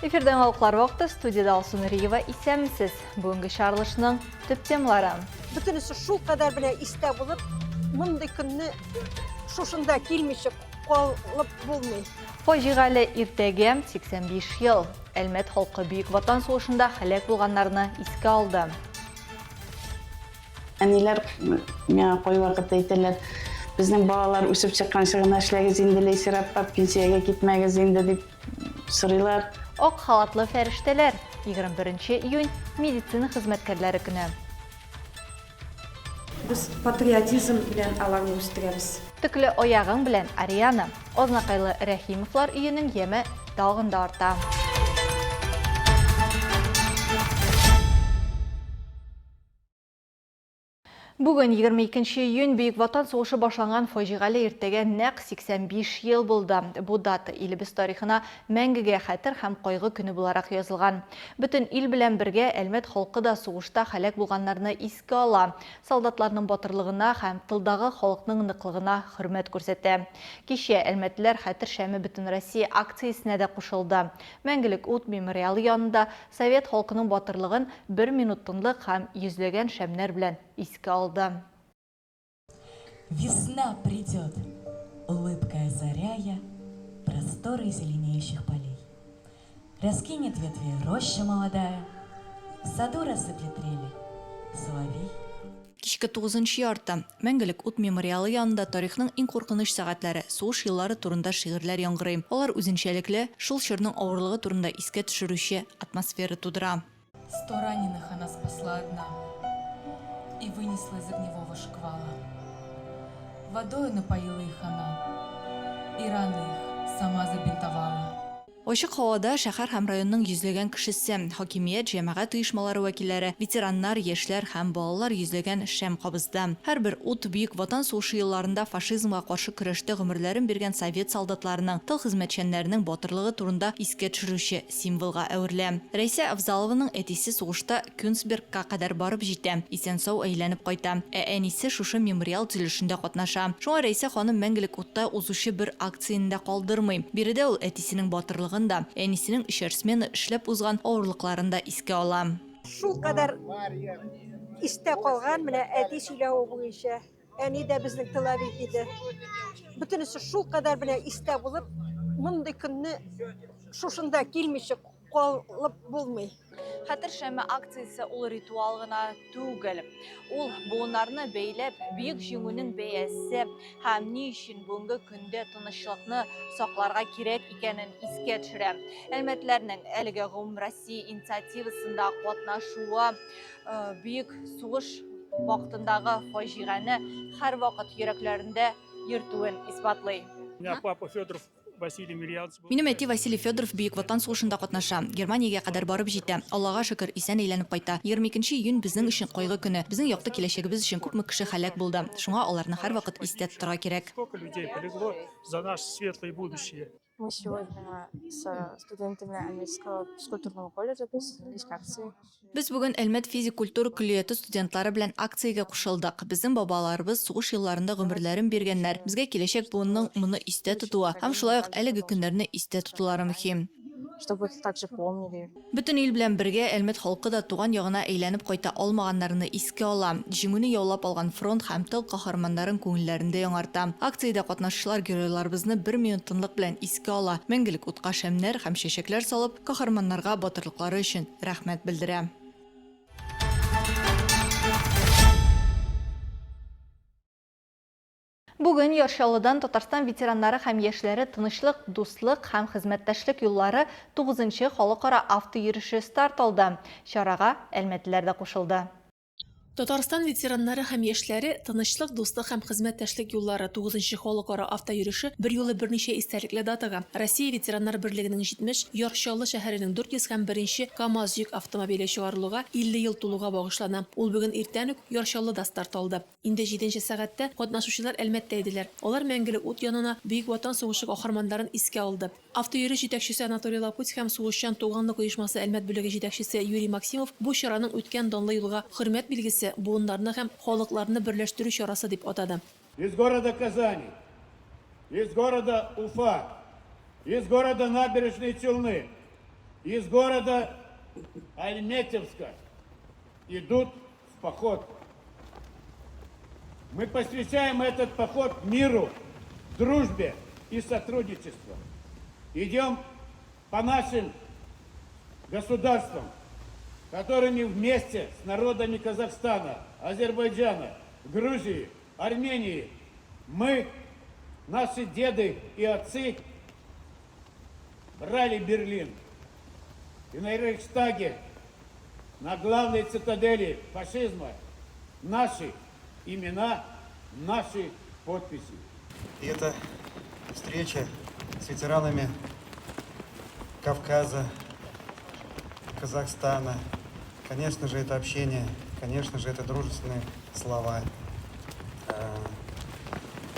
Эфирден алықлар вақты студияда Алсун Риева исәмісіз. Бүгінгі шарылышының түп темалары. Бүтінісі шул қадар біле істе болып, мұндай күнні шошында келмеші қолып болмай. Фажиғалы иртеге 85 ел. Әлмет халқы Бүйік Ватан соғышында хәлек болғанларны еске алды. Әнилер миңа қой вақытта әйтәләр, біздің балалар үсіп шыққан шығына эшләгез инде сираппа пенсияға китмәгез инде дип сорыйлар. Ок халатлы фәрештәләр. 21 июнь медицина хезмәткәрләре көне. Біз патриотизм белән аларны үстерәбез. Төкле аягың белән Ариана. Ознакайлы Рәхимовлар өйенең яме дагында арта. Бүгін 22 июнь Бүйік Ватан соғышы башланган фажиғалы иртәгә нәқ 85 ел булды. Бу дата илебез тарихына мәңгегә хәтер һәм кайгы көне буларак язылган. Бөтен ил белән бергә Әлмәт халкы да сугышта хәлак булганнарны искә ала. Солдатларның батырлыгына һәм тылдагы халыкның ныклыгына хөрмәт күрсәтә. Кичә Әлмәтләр хәтер шәме бөтен Россия акциясенә дә кушылды. Мәңгелек ут мемориалы янында Совет халкының батырлыгын 1 минут тынлык һәм йөзләгән шәмнәр белән искә алды. Весна придет, улыбкой озаряя просторы зеленеющих полей. Раскинет ветви роща молодая, в саду рассыплет трели соловей. Кичке 9 ярта Мәңгелек ут мемориалы янында тарихның иң куркыныч сәгатьләре, сугыш еллары турында шигырьләр яңгырый. Алар үзенчәлекле, шул чорның авырлыгы турында искә төшерүче атмосфера тудыра. 100 раненых она спасла одна и вынесла из огневого шквала. Водою напоила их она, и раны их сама забинтовала. Ачык һавада шәһәр һәм районның йөзләгән кешесе, хакимият, җәмәгать оешмалары вәкилләре, ветераннар, яшьләр һәм балалар йөзләгән шәм кабызды. Һәрбер ут Бүйек Ватан сугышы елларында фашизмга каршы көрәштә гомерләрен биргән совет солдатларының, тыл хезмәтчәннәренең батырлыгы турында искә төшерүче символга әверелә. Рәйсә Авзалованың әтисе сугышта Кюнсбергка кадәр барып җитә, исән-сау әйләнеп кайта. Әнисе шушы мемориал төзелешендә катнаша. Шуңа Рәйсә ханым мәңгелек утта узучы бер акцияны калдырмый. Биредә ул әтисенең батырлыгын әнисенең эшәрсмены эшләп узган авырлыкларында искә ала. Шул қадар істе қалған, менә әти сөйләуі бойынша, әни дә безнең талап итте. Бүтінісі шул қадар менә істе болып, мұндай күнні шушында келмеші қолып болмай. Хәтер шәме акциясы ул ритуал гына түгел. Ул буыннарны бәйләп, бүйек җиңүнең бәясе һәм ни өчен бүгенге көндә тынычлыкны сакларга кирәк икәнен искә төшерә. Әлмәтләрнең әлегә Гомум Россия инициативасында катнашуы бүйек сугыш вакытындагы фаҗиганы һәр вакыт йөрәкләрендә йөртүен исбатлый. Минем әти Василий Федоров Бүйек Ватан сугышында катнаша. Германиягә кадәр барып җитә. Аллага шөкер, исән әйләнеп кайта. 22 июнь безнең өчен кайгы көне. Безнең якты киләчәгебез өчен күпме кеше хәлак булды. Шуңа аларны һәрвакыт истә тотарга кирәк. Сколько людей полегло за наше светлое будущее. Мы сегодня с студентами Альметского физкультурного колледжа присоединились к акции. Без бүген Әлмәт физик-культура колледжы студентлары белән акциягә кушылдык. Безнең бабаларыбыз сугыш елларында гомерләрен биргәннәр. Безгә киләчәк буынның моны истә тотуы һәм шулай ук әлеге көннәрне истә тотулары мөһим. Чтобы их также помнили. Бөтен ил белән бергә Әлмәт халкы да туган ягына әйләнеп кайта алмаганнарны искә ала. Җиңүне яулап алган фронт һәм тыл каһарманнарын күңелләрендә яңарта. Акциядә катнашучылар геройларыбызны 1 минут тынлык белән искә ала. Мәңгелек утка шәмнәр һәм чәчәкләр салып, каһарманнарга батырлыклары өчен рәхмәт белдерә. Бүген Яршалыдан Татарстан ветераннары һәм яшьләре тынычлык, дуслык һәм хезмәттәшлек юллары 9-нчы халыкара автойөреше старт алды. Чарага Әлмәтлеләр дә кушылды. Татарстан ветераннары һәм яшьләре тынычлык, дуслык һәм хезмәттәшлек юллары 9-нчы халыкара автойөреше бер юлы берничә истәлекле датага Россия ветераннар берлегенең 70, Яршалы шәһәренең 401 КАМАЗ йөк автомобиле чыгарылуга 50 ел тулуга багышлана. Ул бүген иртән үк Яршалыда старт алды. Инде 7-нче сәгатьтә катнашучылар Әлмәттә иделәр. Алар мәңгелек ут янына Бүйек Ватан сугышы каһарманнарын искә алды. Автойөреш җитәкчесе Анатолий Лапуть һәм сугышчан туганлык оешмасы Әлмәт бүлеге җитәкчесе Юрий Максимов бу чараның үткән данлы юлга хөрмәт билгесе буыннарны һәм халыкларны берләштерү чарасы дип атады. Из города Казани, из города Уфа, из города Набережной Челны, из города Альметьевска идут в поход. Мы посвящаем этот поход миру, дружбе и сотрудничеству. Идем по нашим государствам, которыми вместе с народами Казахстана, Азербайджана, Грузии, Армении мы, наши деды и отцы, брали Берлин. И на Рейхстаге, на главной цитадели фашизма, наши имена, наши подписи. И это встреча с ветеранами Кавказа, Казахстана. Конечно же, это общение, конечно же, это дружественные слова.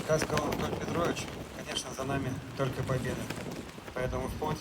Как сказал Анатолий Петрович, конечно, за нами только победа. Поэтому в путь,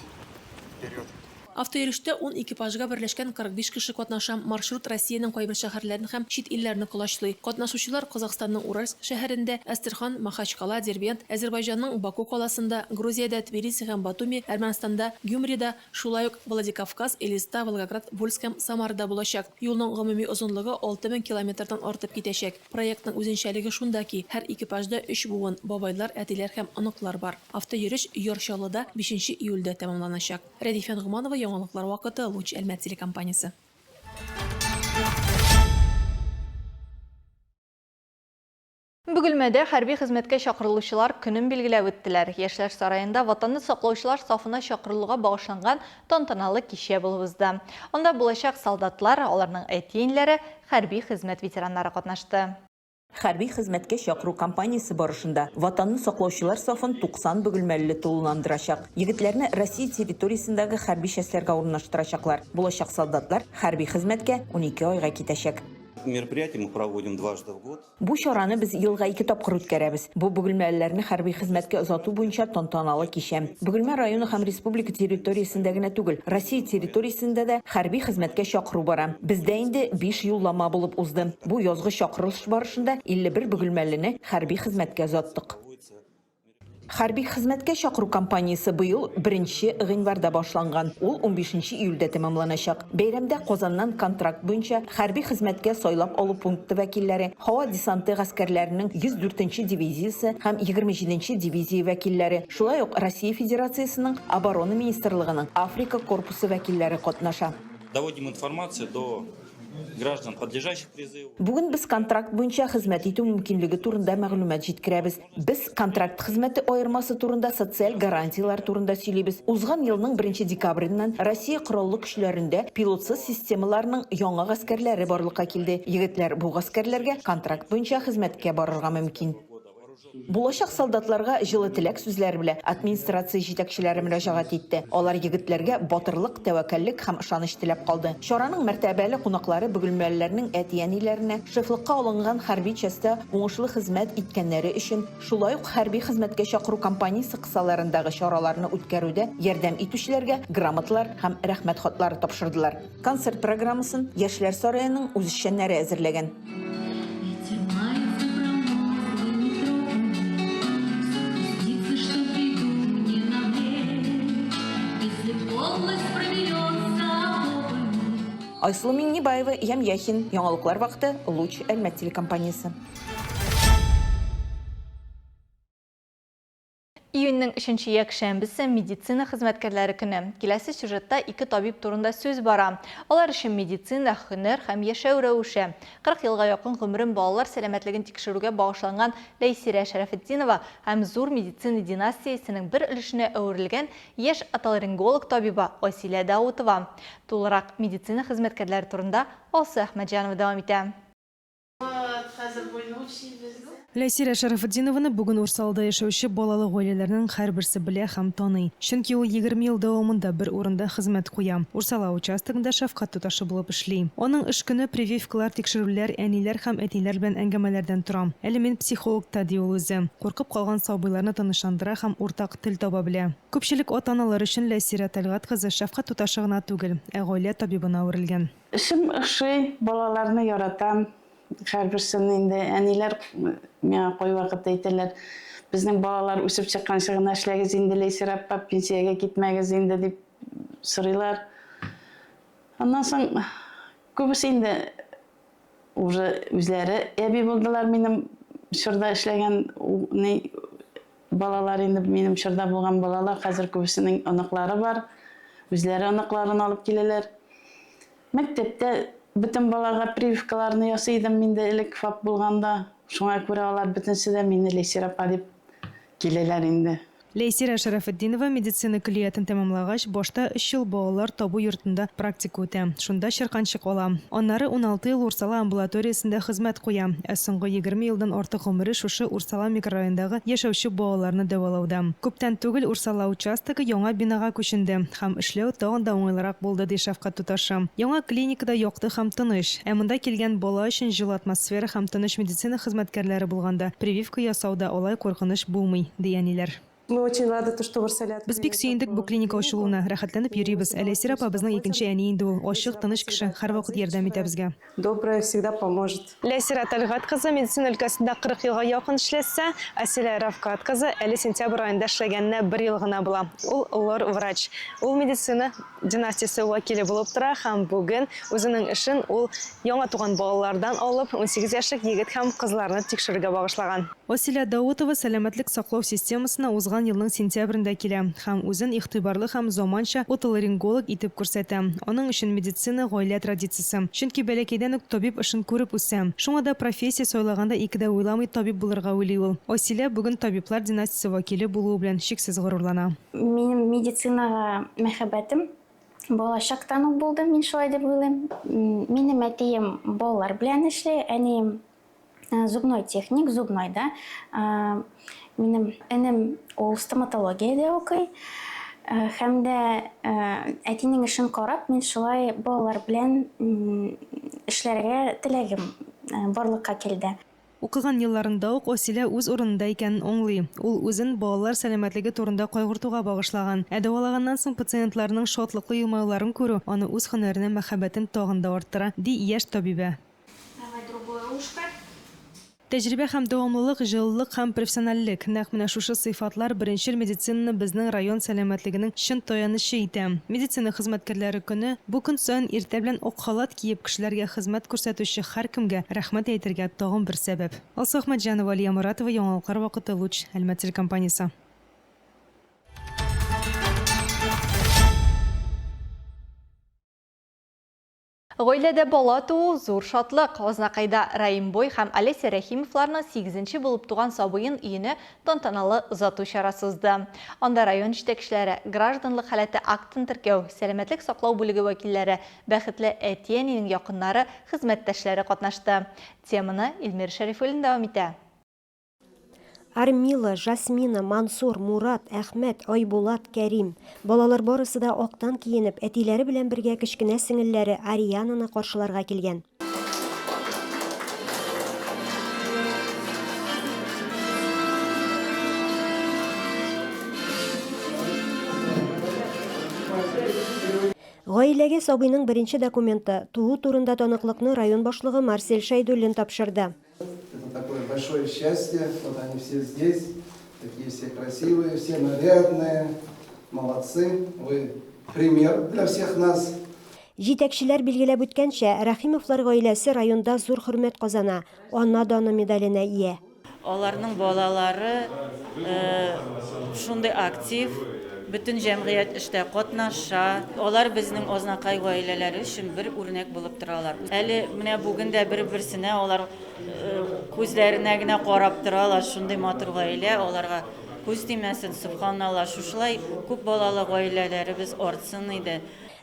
вперед. Автоюриште 10 экипажга берләшкән 45 кеше катнаша. Маршрут Россиянең кайбер шәһәрләрен һәм чит илләрне кулашлый. Катнашучылар Казахстанның Уральск шәһәрендә, Әстерхан, Махачкала, Дербент, Азербайҗанның Баку каласында, Грузиядә Тбилиси һәм Батуми, Әрмәнстанда Гюмрида, шулай ук Владикавказ, Элиста, Волгоград, Вольск һәм Самарда булачак. Юлның гомуми озынлыгы 6000 километрдан артып китәчәк. Проектның үзенчәлеге шунда ки, һәр экипажда 3 буын, бабайлар, әтиләр һәм оныклар бар. Автоюриш Йорчалыда 5 июльдә тәмамланачак. Рәдифә Нугманова, яңалыклар вакыты, Луч Әлмәт телекомпаниясе. Бөгелмәдә хәрби хезмәткә чакырылучылар көнен билгеләп үттеләр. Яшьләр сараенда ватанны саклаучылар сафына чакырылуга багышланган тантаналы кичә булып узды. Анда булачак солдатлар, аларның әти-әниләре, хәрби хезмәт ветераннары катнашты. Хәрби хезмәткә чакыру кампаниясе барышында ватанны саклаучылар сафын 90 бөгелмәле тулыландырачак. Егетләрне Россия территориясендәге хәрби частьләргә урнаштырачаклар. Булачак солдатлар хәрби хезмәткә 12 айга китәчәк. Мероприятие мы проводим дважды в год. Бу чараны без елга 2 тапкыр үткәрәбез. Бу бөгелмәләрне хәрби хезмәткә озату буенча тантаналы кичә. Бөгелмә районы һәм республика территориясендә генә түгел, Россия территориясендә дә хәрби хезмәткә чакыру бара. Бездә инде 5 юллама булып узды. Бу язгы чакырылыш барышында 51 бөгелмәлене хәрби хезмәткә озаттык. Хәрби хезмәткә чакыру кампаниясе быел 1 гыйнварда башланган. Ул 15 июльдә тәмамланачак. Бәйрәмдә Казаннан контракт буенча хәрби хезмәткә сайлап алу пункты вәкилләре, һава десанты гаскәрләренең 104-нче дивизиясе һәм 27-нче дивизия вәкилләре, шулай ук Россия Федерациясының оборона министрлыгының Африка корпусы вәкилләре катнаша. Доводим информацию до граждан, подлежащих призыву. Бүген без контракт буенча хезмәт итү мөмкинлеге турында мәгълүмат җиткерәбез. Без контракт хезмәте аермасы турында, социаль гарантиялар турында сөйлибез. Узган елның 1 декабреннән Россия кораллы көчләрендә пилотсыз системаларның яңа гаскәрләре барлыкка килде. Егетләр бу гаскәрләргә контракт буенча хезмәткә барырга мөмкин. Булачак солдатларга җылы теләк сүзләре белән администрация җитәкчеләре мөрәҗәгать итте. Алар егетләргә батырлык, тәвәккәллек һәм ышаныч теләп калды. Чараның мәртәбәле кунаклары бөгелмәләрнең әти-әниләренә шифлыкка алынган хәрби частьтә уңышлы хезмәт иткәннәре өчен, шулай ук хәрби хезмәткә чакыру кампаниясе кысаларындагы чараларны үткәрүдә ярдәм итүчеләргә грамоталар һәм рәхмәт хатлары тапшырдылар. Концерт программасын Яшьләр сараеның үзешчәннәре әзерләгән. Айсылу Миңнебаева, Ям Яхин, яңалыклар вакыты, Луч Әлмәт телекомпаниясе. Июньнең 3 якшәмбесе медицина хезмәткәрләре көне. Киләсе сюжетта 2 табиб турында сүз бара. Алар өчен медицина, һөнәр һәм яшәү рәвеше. 40 елга якын гомерен балалар сәламәтлеген тикшерүгә багышланган Ләйсирә Шәрәфетдинова һәм зур медицина династиясенең бер өлешенә әверелгән яшь отоларинголог табиба Асилә Даутова. Тулырак медицина хезмәткәрләре турында Алсы Әхмәтҗанова дәвам итә. Ләйсирә Шәрәфетдинованы бүген Урсалда яшәүче балалы гаиләләрнең һәрберсе белә һәм таный. Чөнки ул 20 ел дәвамында бер урында хезмәт куя. Урсала участогында шәфкать туташы булып эшли. Аның эш көне прививкалар, тикшерүләр, әниләр һәм әтиләр белән әңгәмәләрдән тора. Әле мин психолог та ди ул үзе. Куркып калган сабыйларны тынычландыра һәм уртак тел таба белә. Күпчелек ата-аналар өчен Ләйсирә Тәлгать кызы шәфкать туташы гына түгел, ә гаилә табибына әверелгән. Эшем ошый, балаларны яратам. Һәрберсен инде әниләр миңа кай вакытта әйтәләр, безнең балалар үсеп чыккан чагына эшләгез инде, Ләйсирә апа, пенсиягә китмәгез инде дип сорыйлар. Ondan soң көбісі енді уже үзләре әби болдылар минем шырда эшләгән балалар енді минем шырда булган балалар хәзер көбесенең аныклары бар. Үзләре аныкларын алып киләләр. Мәктәптә бөтен балаларга прививкаларны ясыйдым миндә элек фап булганда. Шуңа күрә алар бөтенсе дә мине Ләйсир апа дип киләләр инде. Ләйсира Шарафетдинова медицина көллиятын тәмамлагач, башта 3 ел балалар табу йортында практика үтә. Шунда чирканчык ала. Аннары 16 ел Урсала амбулаториясендә хезмәт куя. Ә соңгы 20 елдан артык гомере шушы Урсала микрорайонындагы яшәүче балаларны дәвалауда. Күптән түгел Урсала участогы яңа бинага күченде һәм эшләү тагын да уңайлырак булды ди Шәфкать туташы. Яңа клиникада якты һәм тыныч. Ә монда килгән бала өчен җылы атмосфера һәм тыныч медицина хезмәткәрләре булганда прививка ясауда алай куркыныч булмый, дияниләр. Мы очень рады, что в Урсале. Без бик сөендек бу клиника ачылуына, рәхәтләнеп йөрибез. Ләйсир апа безнең икенче әни инде ул. Ачык, тыныч кеше, һәрвакыт ярдәм итә безгә. Добрая всегда поможет. Ләйсира Тәлгать кызы медицина өлкәсендә 40 елга якын эшләсә, Асилә Рафкат кызы әле сентябрь айында эшләгәненә 1 ел гына була. Ул лор врач. Ул медицина династиясе вәкиле булып тора һәм бүген үзенең эшен ул яңа туган балалардан алып 18 яшьлек егет һәм кызларны тикшерүгә багышлаган. Асилә Даутова сәламәтлек саклау системасына узган елның сентябрендә килә һәм үзен игътибарлы һәм заманча отоларинголог итеп күрсәтә. Аның өчен медицина гаилә традициясе. Чөнки бәләкәйдән үк табиб эшен күреп үсә. Шуңа да профессия сайлаганда икедә уйламый табиб булырга уйлый ул. Асилә бүген табиблар династиясе вәкиле булуы белән шиксез горурлана. Минем медицинага мәхәббәтем балачактан ук булды, мин шулай дип уйлыйм. Минем әтием балалар белән эшләй, әнием зубной техник, зубнойда. Минем энем ул стоматологиядә укый. Һәм дә әтинең эшен карап, мин шулай балалар белән эшләргә теләгем барлыкка килде. Укыган елларында ук Асилә үз урынында икәнен аңлый. Ул үзен балалар сәламәтлеге турында кайгыртуга багышлаган. Ә дәвалаганнан соң пациентларның шатлыклы елмайларын күрү аны үз һөнәренә мәхәббәтен тагын да арттыра, ди яшь табибә. Тәҗрибә һәм дәвамлылык, җылылык һәм профессиональлек. Нәкъ менә шушы сыйфатлар беренчел медицинаны безнең район сәламәтлегенең чын таянычы итә. Медицина хезмәткәрләре көне бу көн саен иртә белән ак халат киеп кешеләргә хезмәт күрсәтүче һәркемгә рәхмәт әйтергә тагын бер сәбәп. Алсу Әхмәтҗанова, Алия Моратова, Яңалыклар вакыты, Луч, Әлмәт телекомпаниясе. Гаиләдә бала туу зур шатлык. Азнакайда Раимбой һәм Олеся Рәхимовларның 8-нче булып туган сабыйын өенә тантаналы озату чарасы узды. Анда район җитәкчеләре, гражданлык халәте актын теркәү, сәламәтлек саклау бүлеге вәкилләре, бәхетле әти-әнинең якыннары, хезмәттәшләре катнашты. Теманы Илмир Шәрифуллин дәвам итә. Армила, Жасмина, Мансур, Мурат, Әхмәт, Айбулат, Кәрим. Балалар барысы да актан киенеп, әтиләре белән бергә кечкенә сеңелләре Ариянаны каршыларга килгән. Гаиләгә сабыйның беренче документы туу турында таныклыкны район башлыгы Марсель Шайдуллин тапшырды. Это такое большое счастье, вот они все здесь, такие все красивые, все нарядные, молодцы, вы пример для всех нас. Җитәкчеләр билгеләп үткәнчә, Рәхимовлар гаиләсе районда зур хөрмәт казана, ана даны медаленә ия. Аларның балалары шундый актив, бүтін җәмгыять эштә катнаша. Алар безнең Азнакай гаиләләре өчен бер үрнәк булып торалар. Әле менә бүген дә бер-берсенә алар күзләренә генә карап торалар. Шундый матур гаилә, аларга күз тимәсен, субханалла. Шушылай күп балалы гаиләләребез артсын иде.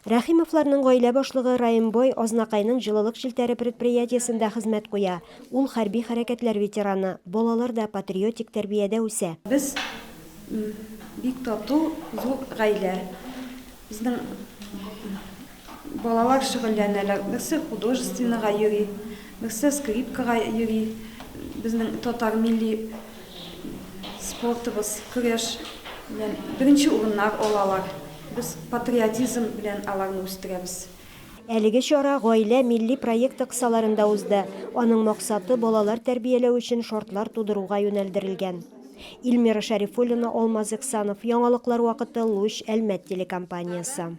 Рәхимовларның гаилә башлыгы Раимбой Азнакайның җылылык җилтәре предприятиесендә хезмәт куя. Ул хәрби хәрәкәтләр ветераны, балалар да патриотик тәрбиядә үсә. Без бик тату зур гаилә. Безнең балалар шөгыльләнәләр. Берсе художественныйга йөри, берсе скрипкага йөри. Безнең татар милли спортыбыз көрәш белән беренче урыннар алалар. Без патриотизм белән аларны үстерәбез. Әлеге чара гаилә милли проекты кысаларында узды. Аның максаты балалар тәрбияләү өчен шартлар тудыруга юнәлдерелгән. Илмира Шәрифуллина, Алмаз Иксанов, Яңалыклар вакыты, Луч, Әлмәт телекомпаниясе.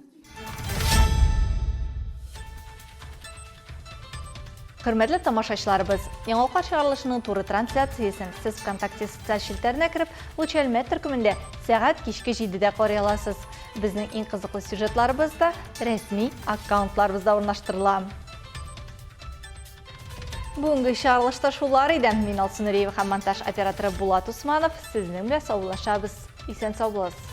Hürmetli tamaşaçılarımız, Яңалқа чыгарылышының туры трансляциясын сіз ВКонтакте социаль шилтеріне кіріп, Лучелмет түркімінде сәғат кешкі 7-де қарай аласыз. Біздің ең қызыклы сюжетларыбыз да ресми аккаунтларыбызда орнаштырыла. Бүгінгі чыгарылышта шулар иде. Мин Алсынуриева һәм монтаж операторы Булат Усманов. Сезнең белән саулашабыз. Исән сау булыгыз.